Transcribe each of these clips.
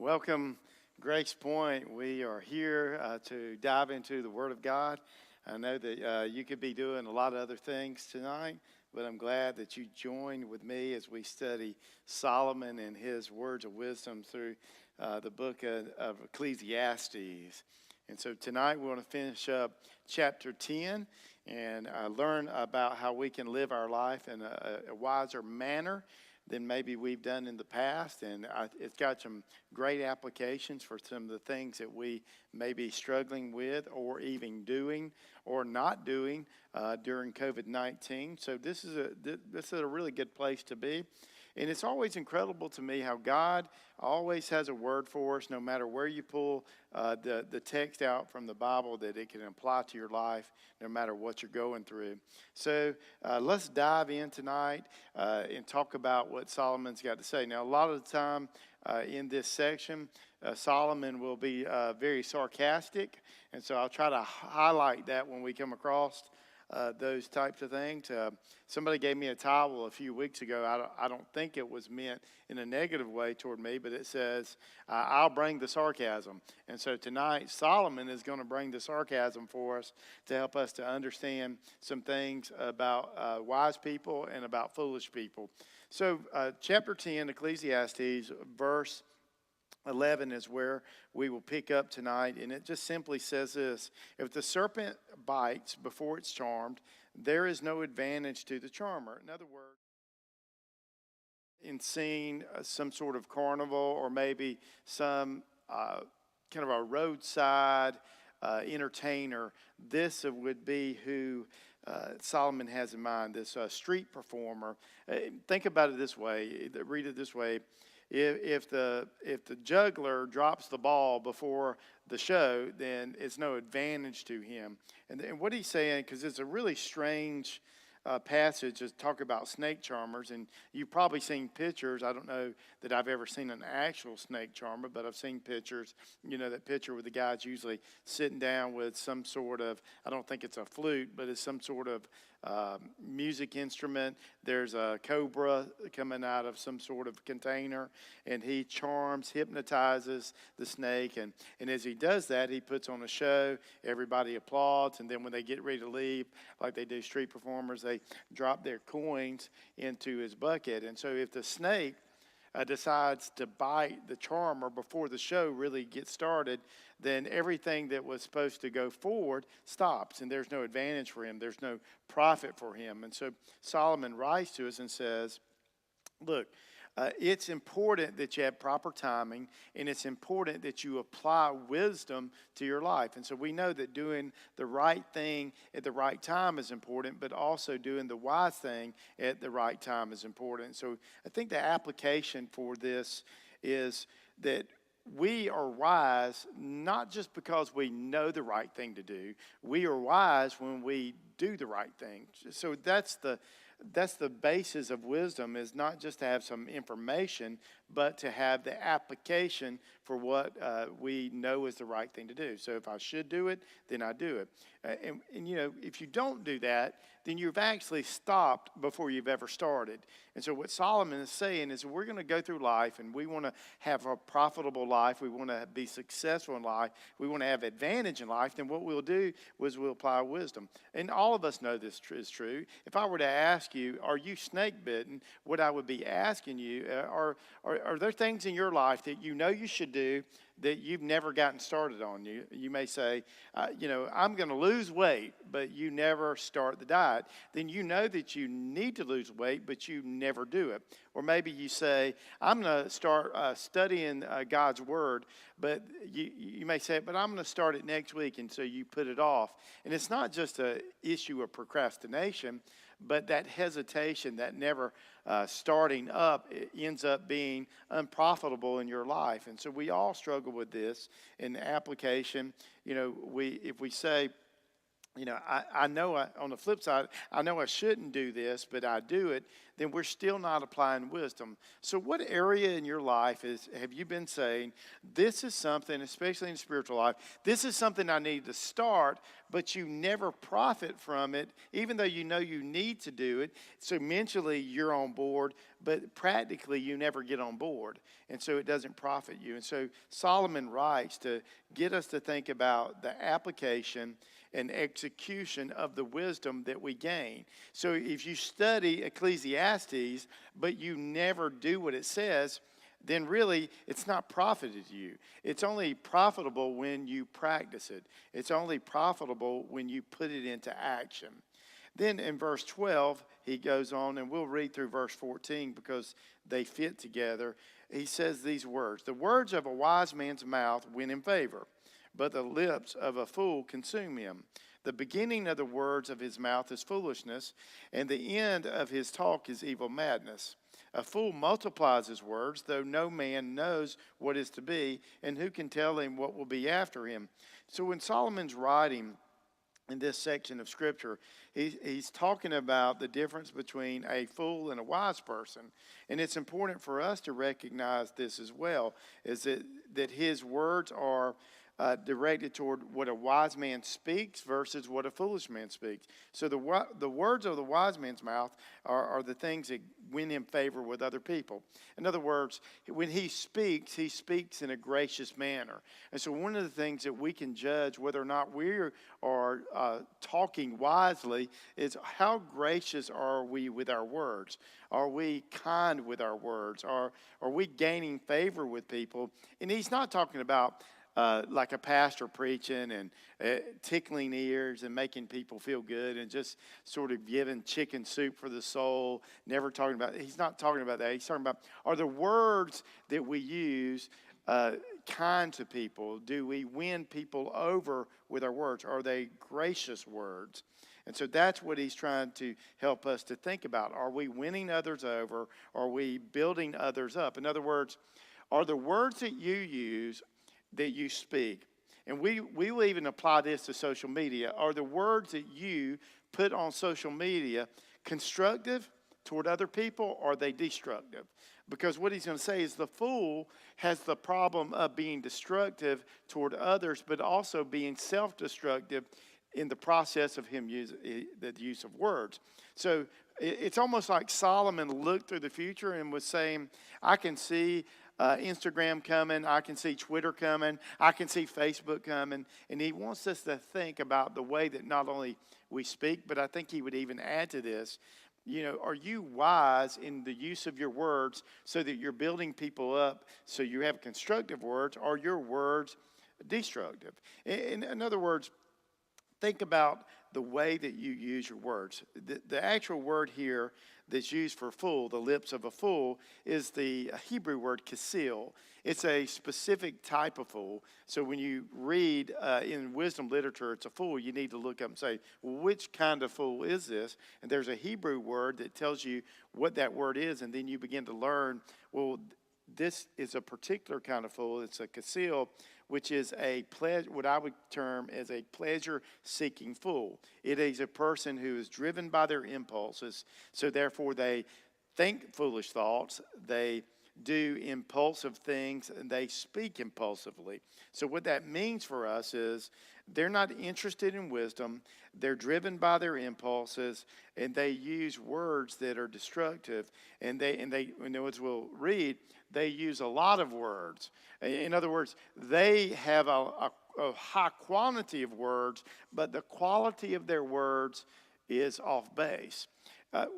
Welcome, Grace Point. We are here to dive into the Word of God. I know that you could be doing a lot of other things tonight, but I'm glad that you joined with me as we study Solomon and his words of wisdom through the book of Ecclesiastes. And so tonight we want to finish up chapter 10 and learn about how we can live our life in a wiser manner than maybe we've done in the past. And it's got some great applications for some of the things that we may be struggling with or even doing or not doing during COVID-19. So this is a really good place to be. And it's always incredible to me how God always has a word for us, no matter where you pull the text out from the Bible, that it can apply to your life no matter what you're going through. So let's dive in tonight and talk about what Solomon's got to say. Now, a lot of the time in this section, Solomon will be very sarcastic, and so I'll try to highlight that when we come across those types of things. Somebody gave me a towel a few weeks ago. I don't think it was meant in a negative way toward me, but it says, I'll bring the sarcasm. And so tonight, Solomon is going to bring the sarcasm for us to help us to understand some things about wise people and about foolish people. So chapter 10, Ecclesiastes, verse 11 is where we will pick up tonight, and it just simply says this: if the serpent bites before it's charmed, there is no advantage to the charmer. In other words, in seeing some sort of carnival or maybe some kind of a roadside entertainer, this would be who Solomon has in mind, this street performer. Think about it this way, read it this way. If the juggler drops the ball before the show, then it's no advantage to him. And what he's saying, because it's a really strange passage to talk about snake charmers, and you've probably seen pictures. I don't know that I've ever seen an actual snake charmer, but I've seen pictures. You know, that picture where the guy's usually sitting down with some sort of, I don't think it's a flute, but it's some sort of music instrument. There's a cobra coming out of some sort of container, and he charms, hypnotizes the snake, and as he does that, he puts on a show. Everybody applauds, and then when they get ready to leave, like they do street performers, they drop their coins into his bucket. And so if the snake decides to bite the charmer before the show really gets started, then everything that was supposed to go forward stops, and there's no advantage for him. There's no profit for him. And so Solomon writes to us and says, look, it's important that you have proper timing, and it's important that you apply wisdom to your life. And so we know that doing the right thing at the right time is important, but also doing the wise thing at the right time is important. So I think the application for this is that we are wise not just because we know the right thing to do. We are wise when we do the right thing. So that's the basis of wisdom, is not just to have some information, but to have the application for what we know is the right thing to do. So if I should do it, then I do it. And you know, if you don't do that, then you've actually stopped before you've ever started. And so what Solomon is saying is, we're going to go through life, and we want to have a profitable life. We want to be successful in life. We want to have advantage in life. Then what we'll do is we'll apply wisdom. And all of us know this is true. If I were to ask you, are you snake bitten? What I would be asking you, are there things in your life that you know you should do that you've never gotten started on? You may say, I'm going to lose weight, but you never start the diet. Then you know that you need to lose weight, but you never do it. Or maybe you say, I'm going to start studying God's Word, but you may say, but I'm going to start it next week, and so you put it off. And it's not just an issue of procrastination, but that hesitation, that never starting up, it ends up being unprofitable in your life. And so we all struggle with this in the application. You know, if we say, I know on the flip side, I know I shouldn't do this, but I do it, then we're still not applying wisdom. So what area in your life have you been saying, this is something, especially in spiritual life, this is something I need to start, but you never profit from it, even though you know you need to do it. So mentally you're on board, but practically you never get on board. And so it doesn't profit you. And so Solomon writes to get us to think about the application and execution of the wisdom that we gain. So if you study Ecclesiastes, but you never do what it says, then really it's not profited you. It's only profitable when you practice it. It's only profitable when you put it into action. Then in verse 12, he goes on, and we'll read through verse 14 because they fit together. He says these words, "The words of a wise man's mouth win him favor, but the lips of a fool consume him. The beginning of the words of his mouth is foolishness, and the end of his talk is evil madness. A fool multiplies his words, though no man knows what is to be, and who can tell him what will be after him?" So when Solomon's writing in this section of Scripture, he's talking about the difference between a fool and a wise person. And it's important for us to recognize this as well, is that his words are directed toward what a wise man speaks versus what a foolish man speaks. So the words of the wise man's mouth are the things that win him favor with other people. In other words, when he speaks in a gracious manner. And so one of the things that we can judge whether or not we are talking wisely is how gracious are we with our words? Are we kind with our words? Are we gaining favor with people? And he's not talking about like a pastor preaching and tickling ears and making people feel good and just sort of giving chicken soup for the soul, he's not talking about that. He's talking about, are the words that we use kind to people? Do we win people over with our words? Are they gracious words? And so that's what he's trying to help us to think about. Are we winning others over? Are we building others up? In other words, are the words that you use, that you speak, and we will even apply this to social media, are the words that you put on social media constructive toward other people, or are they destructive? Because what he's going to say is the fool has the problem of being destructive toward others, but also being self-destructive in the process of him the use of words. So it's almost like Solomon looked through the future and was saying, I can see Instagram coming, I can see Twitter coming, I can see Facebook coming, and he wants us to think about the way that not only we speak, but I think he would even add to this, are you wise in the use of your words so that you're building people up so you have constructive words, or your words destructive? In other words, think about the way that you use your words. The actual word here that's used for fool, the lips of a fool, is the Hebrew word kasil. It's a specific type of fool. So when you read in wisdom literature, it's a fool, you need to look up and say, well, which kind of fool is this? And there's a Hebrew word that tells you what that word is, and then you begin to learn, well, this is a particular kind of fool. It's a kasil, which is what I would term as a pleasure-seeking fool. It is a person who is driven by their impulses, so therefore they think foolish thoughts, they do impulsive things, and they speak impulsively. So what that means for us is they're not interested in wisdom, they're driven by their impulses, and they use words that are destructive, and as we'll read, they use a lot of words. In other words, they have a high quantity of words, but the quality of their words is off base.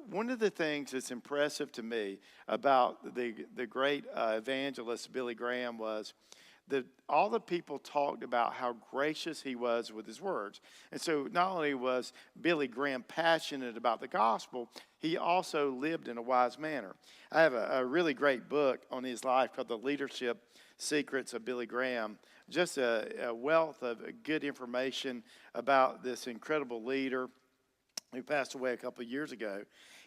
One of the things that's impressive to me about the great evangelist Billy Graham was that all the people talked about how gracious he was with his words. And so not only was Billy Graham passionate about the gospel, he also lived in a wise manner. I have a really great book on his life called The Leadership Secrets of Billy Graham. Just a wealth of good information about this incredible leader who passed away a couple of years ago.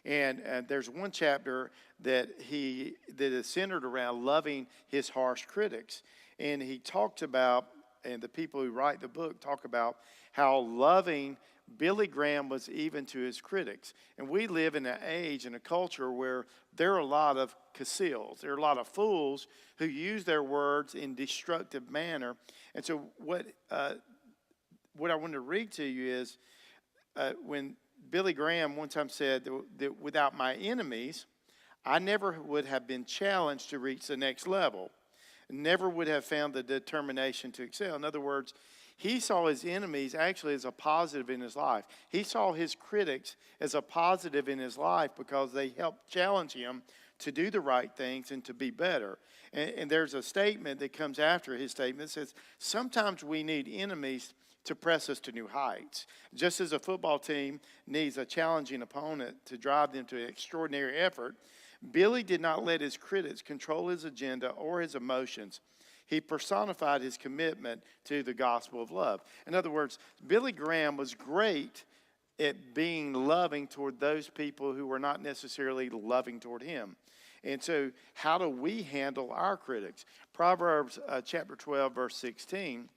And there's one chapter that is centered around loving his harsh critics. And he talked about, and the people who write the book talk about how loving Billy Graham was even to his critics. And we live in an age and a culture where there are a lot of cassils. There are a lot of fools who use their words in destructive manner. And so what I want to read to you is when Billy Graham one time said that without my enemies, I never would have been challenged to reach the next level. Never would have found the determination to excel. In other words, he saw his enemies actually as a positive in his life. He saw his critics as a positive in his life because they helped challenge him to do the right things and to be better. And there's a statement that comes after his statement that says, sometimes we need enemies to press us to new heights. Just as a football team needs a challenging opponent to drive them to extraordinary effort, Billy did not let his critics control his agenda or his emotions. He personified his commitment to the gospel of love. In other words, Billy Graham was great at being loving toward those people who were not necessarily loving toward him. And so how do we handle our critics? Proverbs chapter 12, verse 16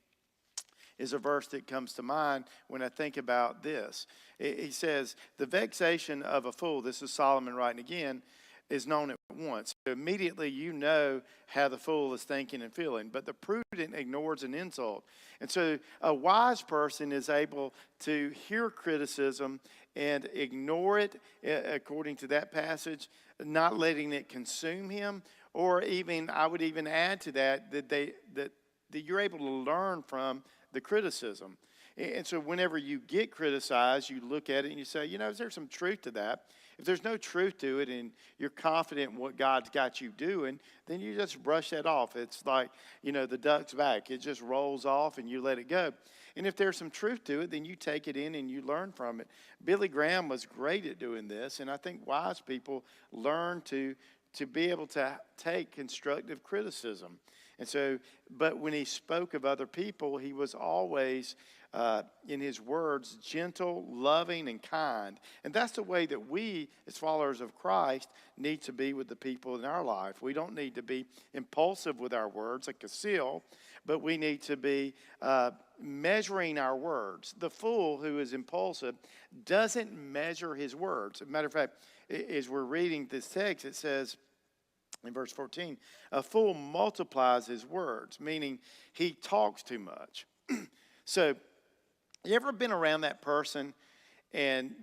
is a verse that comes to mind when I think about this. He says, the vexation of a fool, this is Solomon writing again, is known at once. So immediately you know how the fool is thinking and feeling. But the prudent ignores an insult. And so a wise person is able to hear criticism and ignore it, according to that passage, not letting it consume him. Or even, I would even add to that, that you're able to learn from the criticism. And so whenever you get criticized, you look at it and you say, is there some truth to that? If there's no truth to it and you're confident in what God's got you doing, then you just brush that off. It's like, the duck's back. It just rolls off and you let it go. And if there's some truth to it, then you take it in and you learn from it. Billy Graham was great at doing this, and I think wise people learn to be able to take constructive criticism. And so, but when he spoke of other people, he was always, in his words, gentle, loving, and kind. And that's the way that we, as followers of Christ, need to be with the people in our life. We don't need to be impulsive with our words, like a seal, but we need to be measuring our words. The fool who is impulsive doesn't measure his words. As a matter of fact, as we're reading this text, it says, in verse 14, a fool multiplies his words, meaning he talks too much. So, you ever been around that person and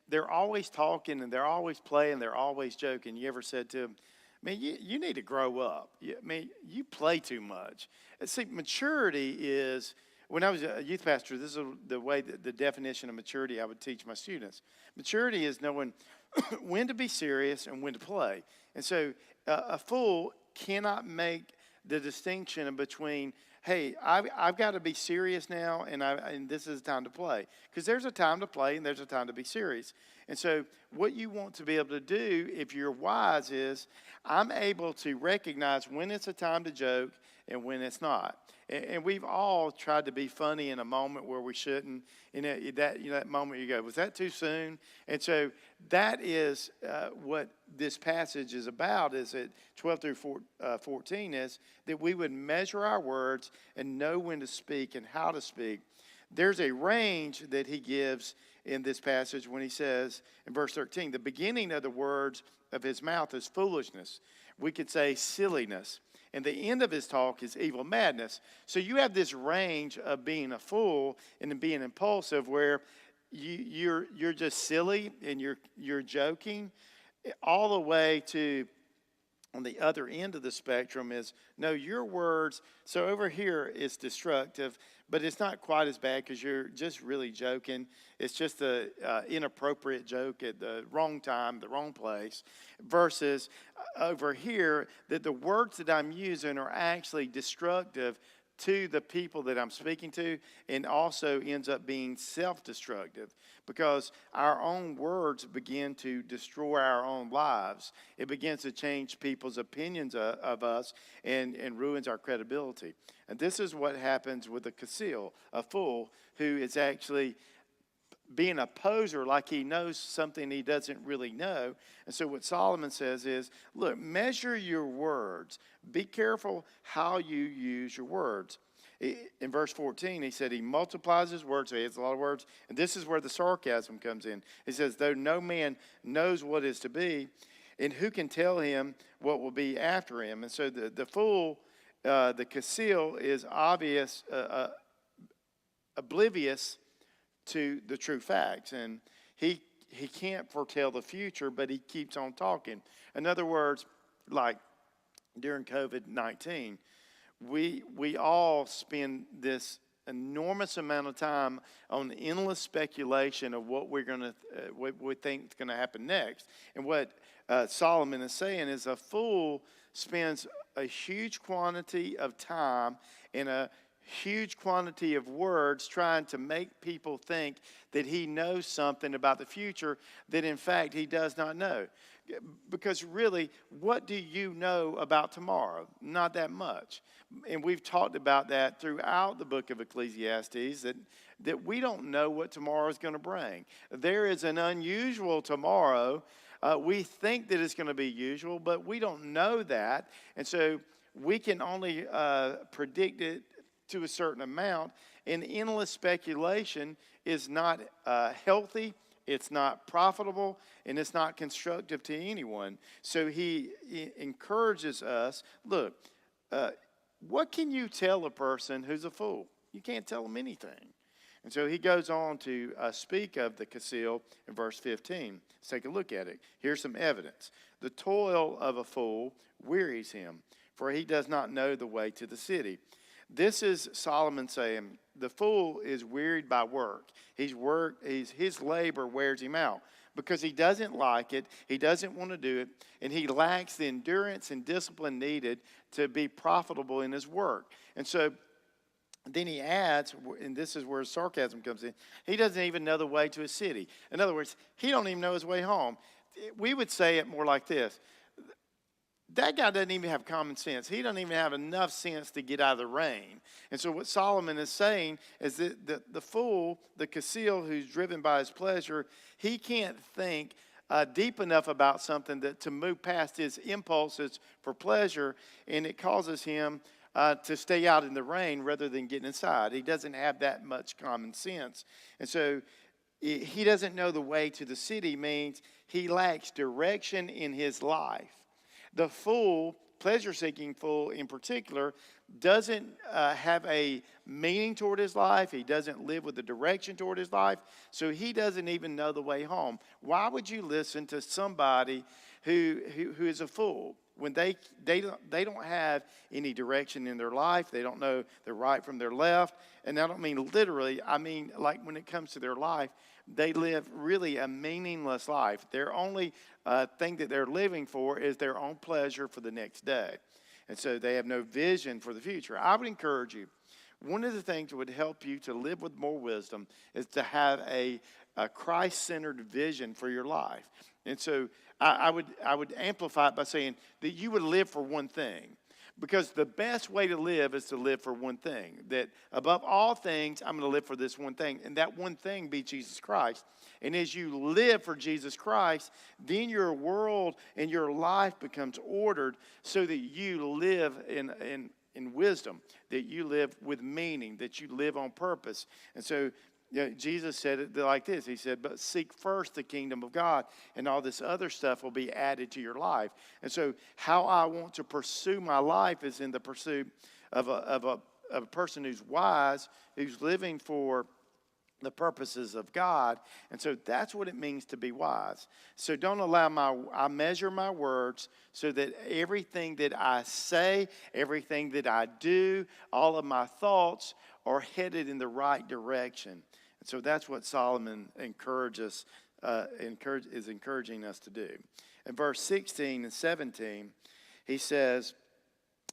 they're always talking and they're always playing, they're always joking? You ever said to them, man, you need to grow up. You play too much. And see, maturity is, when I was a youth pastor, this is the way, the definition of maturity I would teach my students. Maturity is knowing when to be serious and when to play. And so a fool cannot make the distinction between, hey, I've got to be serious now, and this is the time to play. Because there's a time to play and there's a time to be serious. And so what you want to be able to do, if you're wise, is I'm able to recognize when it's a time to joke and when it's not. And we've all tried to be funny in a moment where we shouldn't. That moment you go, was that too soon? And so that is what this passage is about, is that 12 through 14 is that we would measure our words and know when to speak and how to speak. There's a range that he gives in this passage when he says in verse 13, the beginning of the words of his mouth is foolishness. We could say silliness. And the end of his talk is evil madness. So you have this range of being a fool and being impulsive where you're just silly and you're joking, all the way to, on the other end of the spectrum is, no, your words, so over here is destructive, but it's not quite as bad because you're just really joking. It's just an inappropriate joke at the wrong time, the wrong place, versus over here that the words that I'm using are actually destructive to the people that I'm speaking to, and also ends up being self-destructive because our own words begin to destroy our own lives. It begins to change people's opinions of us and ruins our credibility. And this is what happens with a kassil, a fool who is actually being a poser like he knows something he doesn't really know. And so what Solomon says is, look, measure your words. Be careful how you use your words. In verse 14, he said he multiplies his words, so he has a lot of words. And this is where the sarcasm comes in. He says, though no man knows what is to be, and who can tell him what will be after him? And so the fool, the Kasil, is oblivious to the true facts. And he can't foretell the future, but he keeps on talking. In other words, like during COVID-19, we all spend this enormous amount of time on endless speculation of what what we think is going to happen next. And what Solomon is saying is a fool spends a huge quantity of time and a huge quantity of words trying to make people think that he knows something about the future that in fact he does not know. Because really, what do you know about tomorrow? Not that much. And we've talked about that throughout the book of Ecclesiastes, that we don't know what tomorrow is going to bring. There is an unusual tomorrow. We think that it's going to be usual, but we don't know that. And so we can only predict it to a certain amount. And endless speculation is not healthy. It's not profitable, and it's not constructive to anyone. So he encourages us, look, what can you tell a person who's a fool? You can't tell them anything. And so he goes on to speak of the Kasil in verse 15. Let's take a look at it. Here's some evidence. The toil of a fool wearies him, for he does not know the way to the city. This is Solomon saying, the fool is wearied by work. His labor wears him out because he doesn't like it, he doesn't want to do it, and he lacks the endurance and discipline needed to be profitable in his work. And so then he adds, and this is where sarcasm comes in, he doesn't even know the way to a city. In other words, he don't even know his way home. We would say it more like this. That guy doesn't even have common sense. He doesn't even have enough sense to get out of the rain. And so what Solomon is saying is that the fool, the Kasil who's driven by his pleasure, he can't think deep enough about something to move past his impulses for pleasure, and it causes him to stay out in the rain rather than getting inside. He doesn't have that much common sense. And so he doesn't know the way to the city means he lacks direction in his life. The fool, pleasure-seeking fool in particular, doesn't have a meaning toward his life. He doesn't live with a direction toward his life, so he doesn't even know the way home. Why would you listen to somebody who is a fool when they don't have any direction in their life? They don't know their right from their left, and I don't mean literally. I mean like when it comes to their life, they live really a meaningless life. Their only thing that they're living for is their own pleasure for the next day. And so they have no vision for the future. I would encourage you, one of the things that would help you to live with more wisdom is to have a Christ-centered vision for your life. And so I would amplify it by saying that you would live for one thing. Because the best way to live is to live for one thing. That above all things, I'm going to live for this one thing. And that one thing be Jesus Christ. And as you live for Jesus Christ, then your world and your life becomes ordered so that you live in wisdom. That you live with meaning. That you live on purpose. And so Jesus said it like this. He said, but seek first the kingdom of God, and all this other stuff will be added to your life. And so how I want to pursue my life is in the pursuit of a person who's wise, who's living for the purposes of God. And so that's what it means to be wise. So don't allow I measure my words so that everything that I say, everything that I do, all of my thoughts are headed in the right direction. And so that's what Solomon is encouraging us to do. In verse 16 and 17, he says,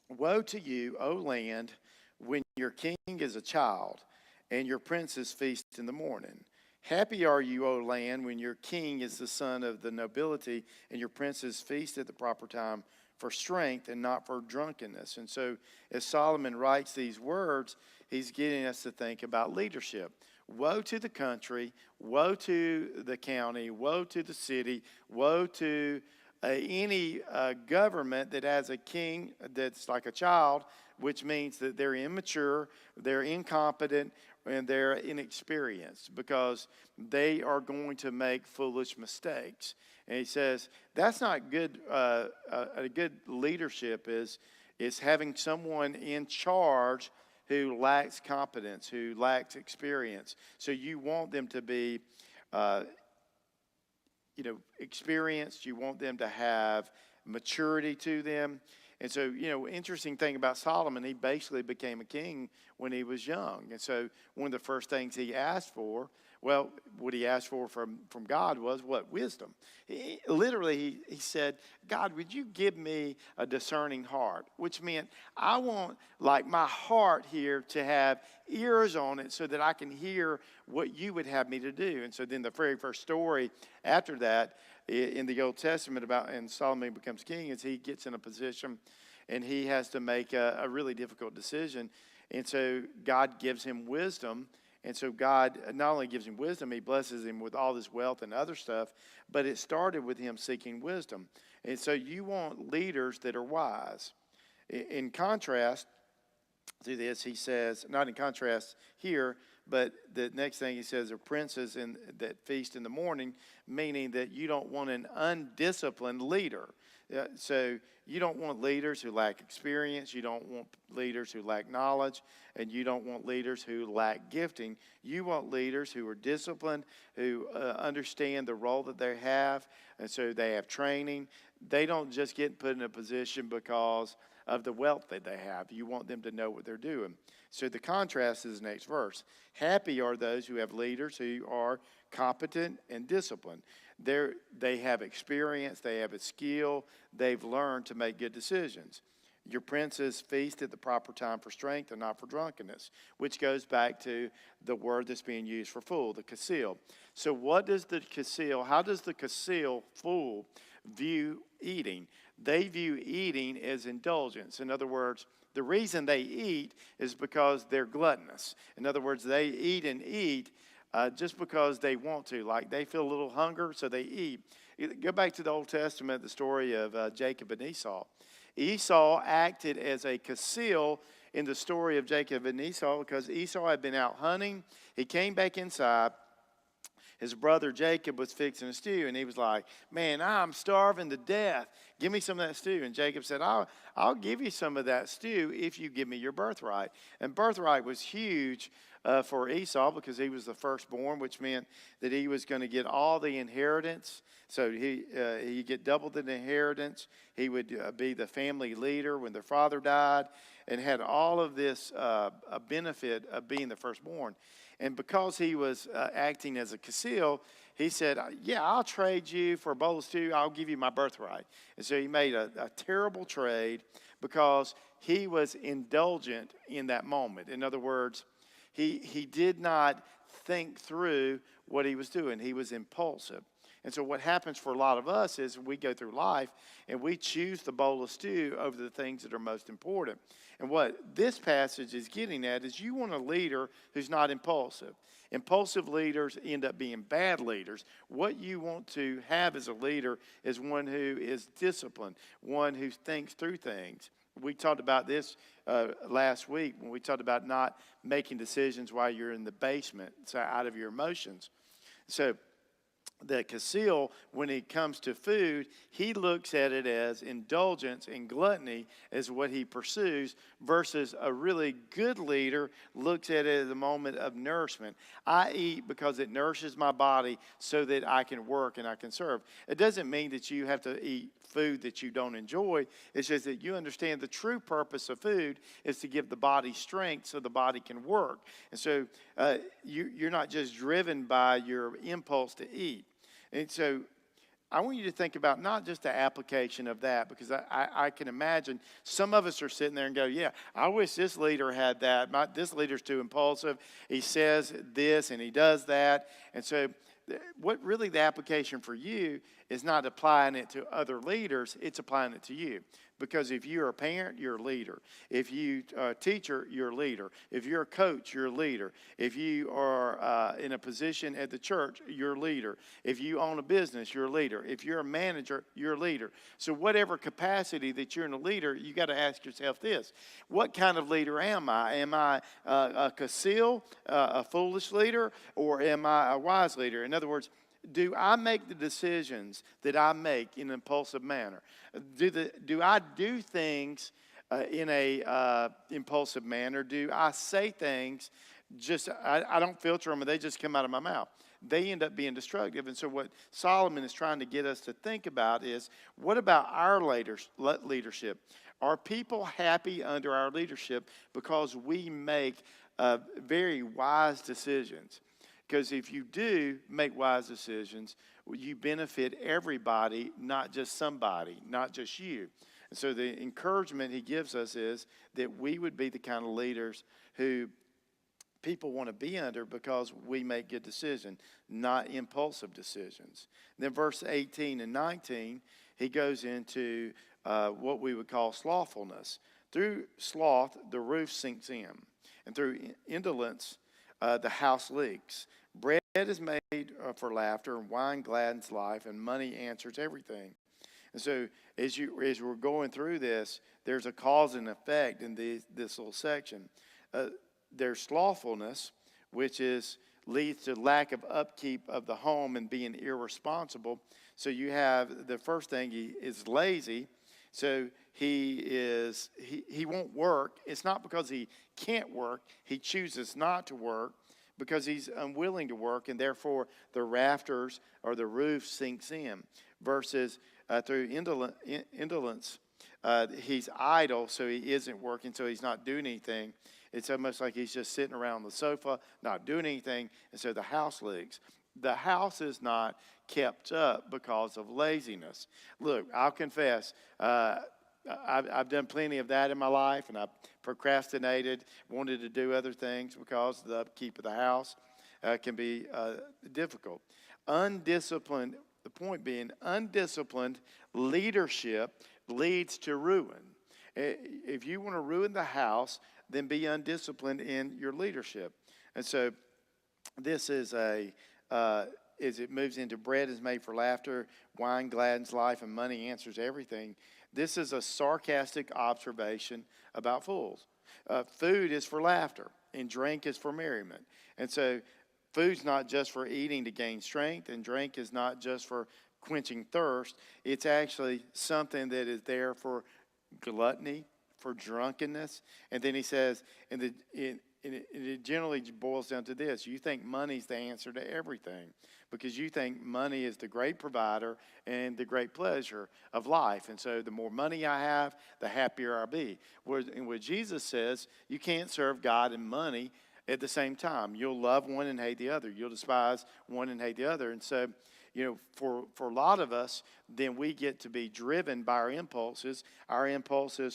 woe to you, O land, when your king is a child, and your princes feast in the morning. Happy are you, O land, when your king is the son of the nobility, and your princes feast at the proper time for strength and not for drunkenness. And so as Solomon writes these words, he's getting us to think about leadership. Woe to the country, woe to the county, woe to the city, woe to any government that has a king that's like a child, which means that they're immature, they're incompetent, and they're inexperienced because they are going to make foolish mistakes. And he says that's not good. A good leadership is having someone in charge who lacks competence, who lacks experience. So you want them to be, experienced. You want them to have maturity to them. And so, interesting thing about Solomon, he basically became a king when he was young. And so one of the first things he asked for, what he asked for from God was what? Wisdom. He said, God, would you give me a discerning heart? Which meant I want, like, my heart here to have ears on it so that I can hear what you would have me to do. And so then the very first story after that in the Old Testament and Solomon becomes king is he gets in a position and he has to make a really difficult decision. And so God gives him wisdom. And so God not only gives him wisdom, he blesses him with all this wealth and other stuff, but it started with him seeking wisdom. And so you want leaders that are wise. In contrast to this, he says, not in contrast here, but the next thing he says are princes that feast in the morning, meaning that you don't want an undisciplined leader. So you don't want leaders who lack experience. You don't want leaders who lack knowledge. And you don't want leaders who lack gifting. You want leaders who are disciplined, who understand the role that they have. And so they have training. They don't just get put in a position because of the wealth that they have. You want them to know what they're doing. So the contrast is the next verse. Happy are those who have leaders who are competent and disciplined. They have experience, they have a skill, they've learned to make good decisions. Your princes feast at the proper time for strength and not for drunkenness, which goes back to the word that's being used for fool, the kasil. So how does the kasil, fool, view eating? They view eating as indulgence. In other words, the reason they eat is because they're gluttonous. In other words, they eat just because they want to. Like they feel a little hunger, so they eat. Go back to the Old Testament, the story of Jacob and Esau. Esau acted as a kasil in the story of Jacob and Esau because Esau had been out hunting. He came back inside. His brother Jacob was fixing a stew, and he was like, man, I'm starving to death. Give me some of that stew. And Jacob said, I'll give you some of that stew if you give me your birthright. And birthright was huge for Esau because he was the firstborn, which meant that he was going to get all the inheritance. So he'd get double the inheritance. He would be the family leader when their father died and had all of this benefit of being the firstborn. And because he was acting as a kasil, he said, yeah, I'll trade you for a bowl of stew. I'll give you my birthright. And so he made a terrible trade because he was indulgent in that moment. In other words, he did not think through what he was doing. He was impulsive. And so what happens for a lot of us is we go through life and we choose the bowl of stew over the things that are most important. And what this passage is getting at is you want a leader who's not impulsive. Impulsive leaders end up being bad leaders. What you want to have as a leader is one who is disciplined, one who thinks through things. We talked about this last week when we talked about not making decisions while you're in the basement, so out of your emotions. So the kasil, when it comes to food, he looks at it as indulgence and gluttony as what he pursues versus a really good leader looks at it as a moment of nourishment. I eat because it nourishes my body so that I can work and I can serve. It doesn't mean that you have to eat food that you don't enjoy. It's just that you understand the true purpose of food is to give the body strength so the body can work. And so you're not just driven by your impulse to eat. And so I want you to think about not just the application of that, because I can imagine some of us are sitting there and go, yeah, I wish this leader had that. This leader's too impulsive. He says this and he does that. And so what really the application for you is not applying it to other leaders, it's applying it to you. Because if you're a parent, you're a leader. If you're a teacher, you're a leader. If you're a coach, you're a leader. If you are in a position at the church, you're a leader. If you own a business, you're a leader. If you're a manager, you're a leader. So whatever capacity that you're in a leader, you got to ask yourself this: what kind of leader am I? Am I a Casil, a foolish leader, or am I a wise leader? In other words, do I make the decisions that I make in an impulsive manner? Do I do things in a impulsive manner? Do I say things I don't filter them, and they just come out of my mouth? They end up being destructive. And so what Solomon is trying to get us to think about is, what about our leadership? Are people happy under our leadership because we make very wise decisions? Because if you do make wise decisions, you benefit everybody, not just somebody, not just you. And so the encouragement he gives us is that we would be the kind of leaders who people want to be under because we make good decisions, not impulsive decisions. And then verse 18 and 19, he goes into what we would call slothfulness. Through sloth, the roof sinks in. And through indolence, the house leaks. Bread is made for laughter, and wine gladdens life, and money answers everything. And so as we're going through this, there's a cause and effect in this little section. There's slothfulness, which leads to lack of upkeep of the home and being irresponsible. So you have the first thing, he is lazy. So he won't work. It's not because he can't work. He chooses not to work because he's unwilling to work, and therefore the rafters or the roof sinks in. Versus through indolence, he's idle, so he isn't working, so he's not doing anything. It's almost like he's just sitting around the sofa, not doing anything, and so the house leaks. The house is not kept up because of laziness. Look, I'll confess, I've done plenty of that in my life, and I've procrastinated, wanted to do other things because the upkeep of the house can be difficult. Undisciplined, the point being, undisciplined leadership leads to ruin. If you want to ruin the house, then be undisciplined in your leadership. And so this is as it moves into bread is made for laughter, wine gladdens life, and money answers everything. This is a sarcastic observation about fools. Food is for laughter, and drink is for merriment. And so food's not just for eating to gain strength, and drink is not just for quenching thirst. It's actually something that is there for gluttony, for drunkenness. And then he says, and it generally boils down to this: you think money's the answer to everything because you think money is the great provider and the great pleasure of life. And so the more money I have, the happier I'll be. And what Jesus says, you can't serve God and money at the same time. You'll love one and hate the other. You'll despise one and hate the other. And so, for a lot of us, then we get to be driven by our impulses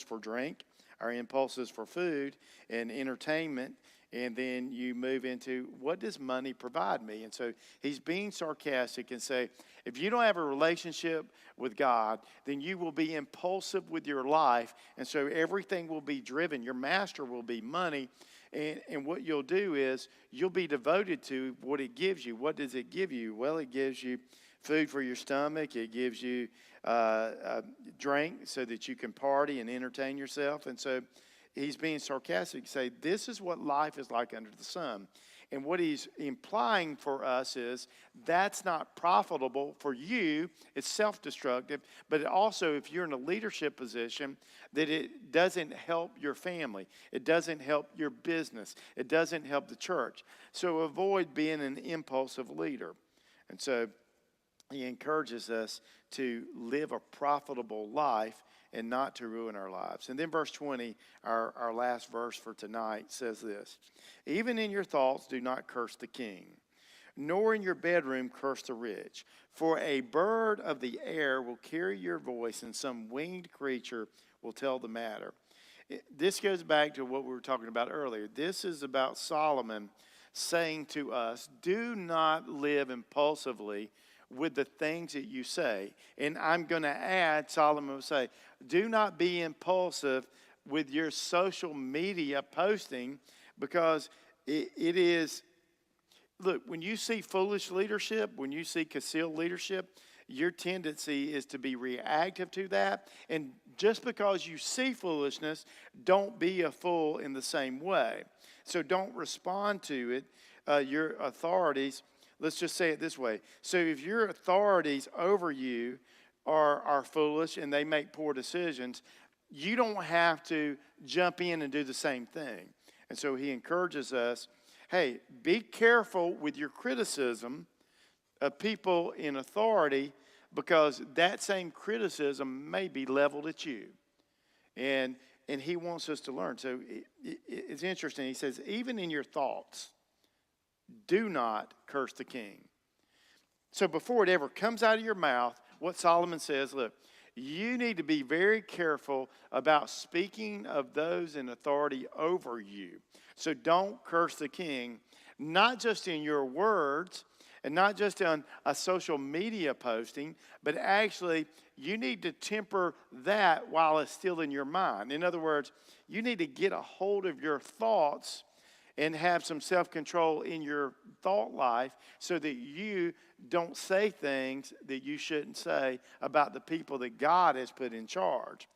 for drink, our impulses for food and entertainment, and then you move into, what does money provide me? And so he's being sarcastic and say, if you don't have a relationship with God, then you will be impulsive with your life, and so everything will be driven. Your master will be money, and what you'll do is you'll be devoted to what it gives you. What does it give you? Well, it gives you food for your stomach. It gives you drink so that you can party and entertain yourself. And so he's being sarcastic to say, this is what life is like under the sun. And what he's implying for us is that's not profitable for you. It's self-destructive. But also, if you're in a leadership position, that it doesn't help your family. It doesn't help your business. It doesn't help the church. So avoid being an impulsive leader. And so he encourages us to live a profitable life and not to ruin our lives. And then verse 20, our last verse for tonight, says this: even in your thoughts do not curse the king, nor in your bedroom curse the rich. For a bird of the air will carry your voice, and some winged creature will tell the matter. This goes back to what we were talking about earlier. This is about Solomon saying to us, do not live impulsively with the things that you say. And I'm going to add, Solomon will say, do not be impulsive with your social media posting, because it is, look, when you see foolish leadership, when you see concealed leadership, your tendency is to be reactive to that. And just because you see foolishness, don't be a fool in the same way. So don't respond to it. Your authorities, let's just say it this way. So if your authorities over you are foolish and they make poor decisions, you don't have to jump in and do the same thing. And so he encourages us, hey, be careful with your criticism of people in authority, because that same criticism may be leveled at you. And he wants us to learn. So it's interesting. He says, even in your thoughts, do not curse the king. So before it ever comes out of your mouth, what Solomon says, look, you need to be very careful about speaking of those in authority over you. So don't curse the king, not just in your words and not just on a social media posting, but actually you need to temper that while it's still in your mind. In other words, you need to get a hold of your thoughts and have some self-control in your thought life so that you don't say things that you shouldn't say about the people that God has put in charge.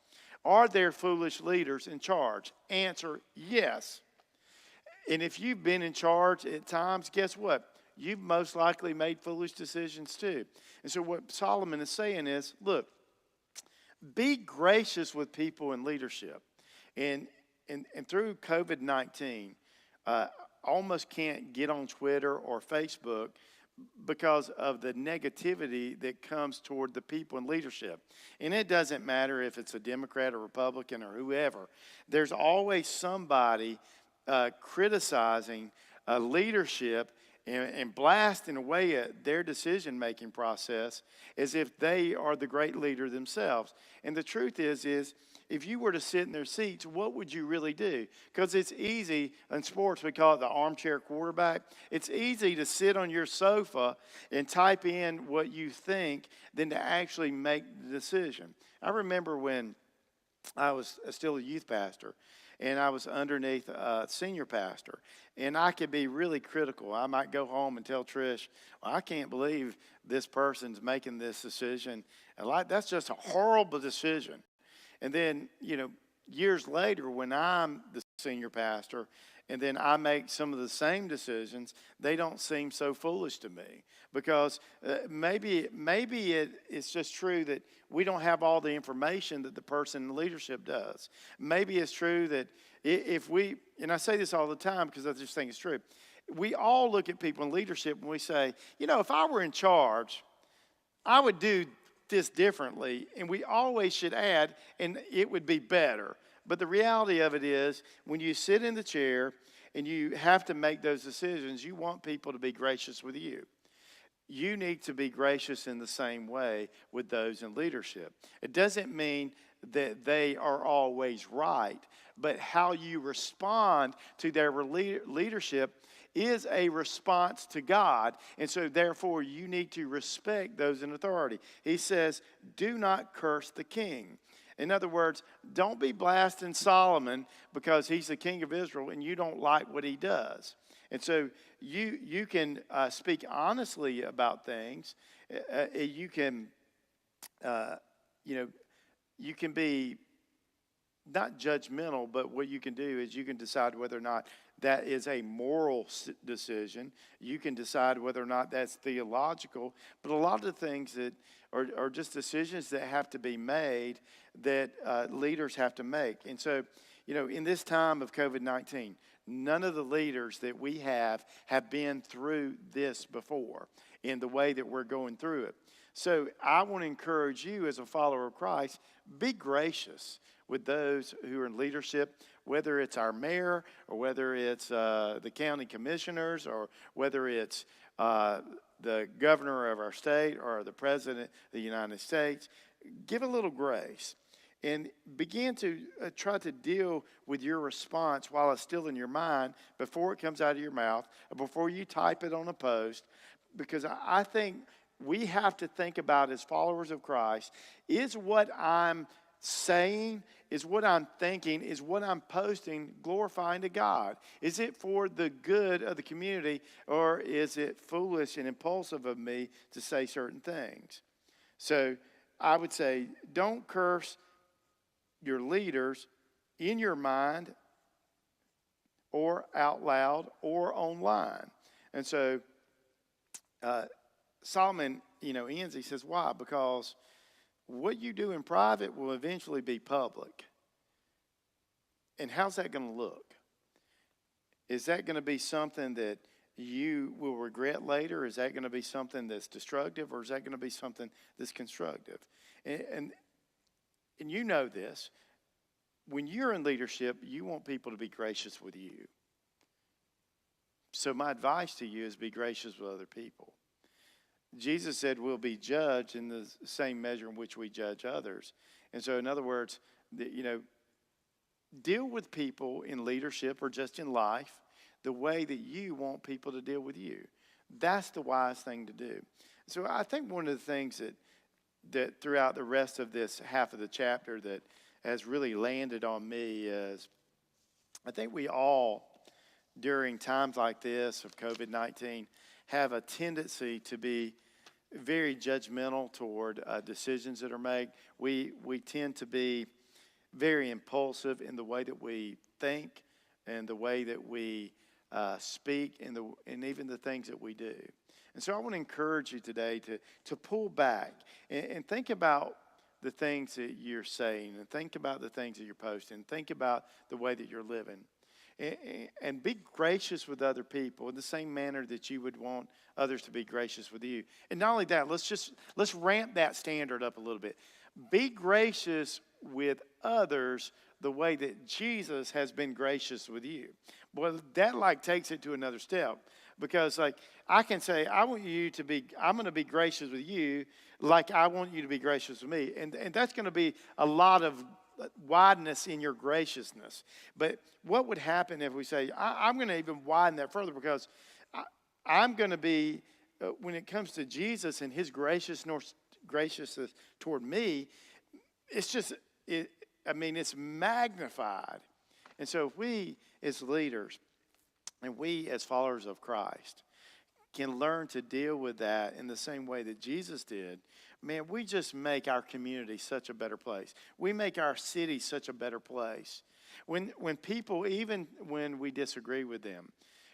Are there foolish leaders in charge? Answer, yes. And if you've been in charge at times, guess what? You've most likely made foolish decisions too. And so what Solomon is saying is, look, be gracious with people in leadership. And through COVID-19, almost can't get on Twitter or Facebook because of the negativity that comes toward the people in leadership. And it doesn't matter if it's a Democrat or Republican or whoever. There's always somebody criticizing leadership and blasting away at their decision-making process as if they are the great leader themselves. And the truth is if you were to sit in their seats, what would you really do? Because it's easy, in sports we call it the armchair quarterback. It's easy to sit on your sofa and type in what you think than to actually make the decision. I remember when I was still a youth pastor, and I was underneath a senior pastor. And I could be really critical. I might go home and tell Trish, well, I can't believe this person's making this decision. And that's just a horrible decision. And then, years later, when I'm the senior pastor, and then I make some of the same decisions, they don't seem so foolish to me. Because maybe it's just true that we don't have all the information that the person in leadership does. Maybe it's true that if we, and I say this all the time because I just think it's true, we all look at people in leadership and we say, if I were in charge, I would do this differently. And we always should add, and it would be better. But the reality of it is, when you sit in the chair and you have to make those decisions, you want people to be gracious with you. You need to be gracious in the same way with those in leadership. It doesn't mean that they are always right, but how you respond to their leadership is a response to God. And so therefore you need to respect those in authority. He says, do not curse the king. In other words, don't be blasting Solomon because he's the king of Israel and you don't like what he does. And so you can speak honestly about things. You can be not judgmental, but what you can do is you can decide whether or not that is a moral decision. You can decide whether or not that's theological. But a lot of the things that are just decisions that have to be made that leaders have to make. And so, in this time of COVID-19, none of the leaders that we have been through this before in the way that we're going through it. So I want to encourage you as a follower of Christ, be gracious with those who are in leadership, whether it's our mayor or whether it's the county commissioners or whether it's the governor of our state or the president of the United States. Give a little grace and begin to try to deal with your response while it's still in your mind before it comes out of your mouth or before you type it on a post, because I think we have to think about as followers of Christ, is what I'm saying, is what I'm thinking, is what I'm posting glorifying to God? Is it for the good of the community, or is it foolish and impulsive of me to say certain things? So I would say, don't curse your leaders in your mind or out loud or online. And so Solomon, ends, he says, why? Because what you do in private will eventually be public. And how's that going to look? Is that going to be something that you will regret later? Is that going to be something that's destructive, or is that going to be something that's constructive? And you know this. When you're in leadership, you want people to be gracious with you. So my advice to you is be gracious with other people. Jesus said we'll be judged in the same measure in which we judge others. And so, in other words, deal with people in leadership or just in life the way that you want people to deal with you. That's the wise thing to do. So I think one of the things that throughout the rest of this half of the chapter that has really landed on me is, I think we all, during times like this of COVID-19, have a tendency to be very judgmental toward decisions that are made. We tend to be very impulsive in the way that we think and the way that we speak and even the things that we do. And so I want to encourage you today to pull back and think about the things that you're saying, and think about the things that you're posting, think about the way that you're living. And be gracious with other people in the same manner that you would want others to be gracious with you. And not only that, let's ramp that standard up a little bit. Be gracious with others the way that Jesus has been gracious with you. Well, that takes it to another step, because I can say, I'm going to be gracious with you like I want you to be gracious with me. And that's going to be a lot of wideness in your graciousness. But what would happen if we say, I'm going to even widen that further, because I'm going to be, when it comes to Jesus and his graciousness toward me, it's magnified. And so if we as leaders and we as followers of Christ can learn to deal with that in the same way that Jesus did, man, we just make our community such a better place. We make our city such a better place. When people, even when we disagree with them,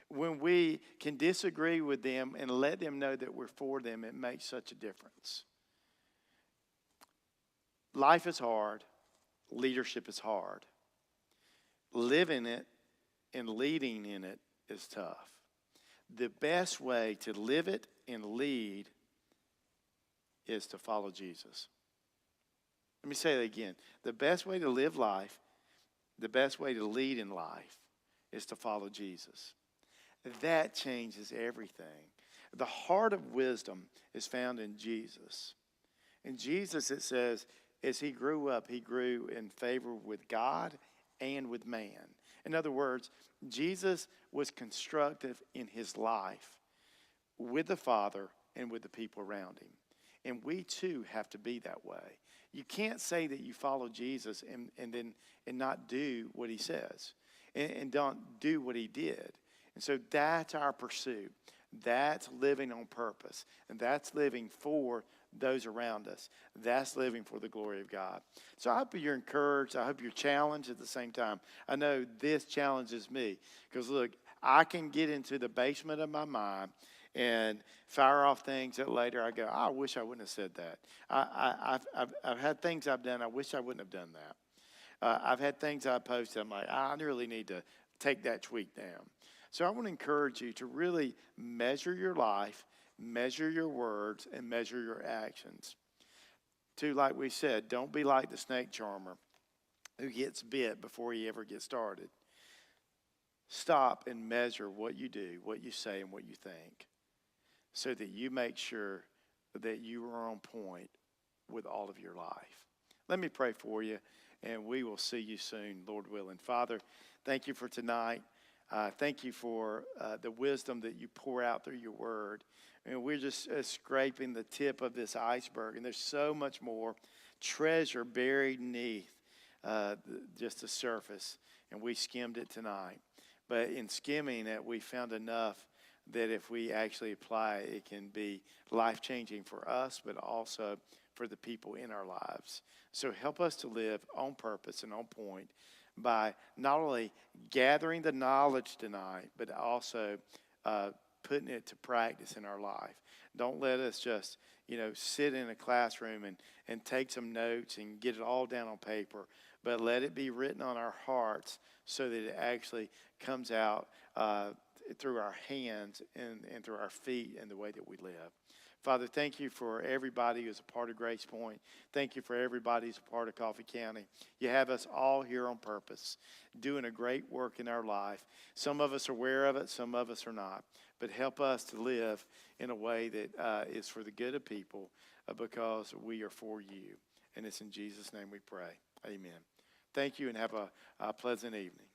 when we can disagree with them and let them know that we're for them, it makes such a difference. Life is hard. Leadership is hard. Living it and leading in it is tough. The best way to live it and lead is to follow Jesus. Let me say that again. The best way to live life, the best way to lead in life is to follow Jesus. That changes everything. The heart of wisdom is found in Jesus. In Jesus, it says, as he grew up, he grew in favor with God and with man. In other words, Jesus was constructive in his life with the Father and with the people around him. And we too have to be that way. You can't say that you follow Jesus and not do what he says and don't do what he did. And so that's our pursuit. That's living on purpose. And that's living for those around us. That's living for the glory of God. So I hope you're encouraged. I hope you're challenged at the same time. I know this challenges me because, look, I can get into the basement of my mind and fire off things that later I go, I wish I wouldn't have said that. I've had things I've done, I wish I wouldn't have done that. I've had things I posted, I'm like, I really need to take that tweet down. So I want to encourage you to really measure your life, measure your words, and measure your actions. Two, like we said, don't be like the snake charmer who gets bit before he ever gets started. Stop and measure what you do, what you say, and what you think, so that you make sure that you are on point with all of your life. Let me pray for you, and we will see you soon, Lord willing. Father, thank you for tonight. Thank you for the wisdom that you pour out through your word. And we're just scraping the tip of this iceberg, and there's so much more treasure buried beneath just the surface, and we skimmed it tonight. But in skimming it, we found enough that if we actually apply it, it can be life-changing for us, but also for the people in our lives. So help us to live on purpose and on point by not only gathering the knowledge tonight, but also putting it to practice in our life. Don't let us just, sit in a classroom and take some notes and get it all down on paper, but let it be written on our hearts so that it actually comes out through our hands and through our feet and the way that we live. Father, thank you for everybody who's a part of Grace Point. Thank you for everybody who's a part of Coffee County. You have us all here on purpose, doing a great work in our life. Some of us are aware of it, some of us are not. But help us to live in a way that is for the good of people because we are for you. And it's in Jesus' name we pray. Amen. Thank you and have a pleasant evening.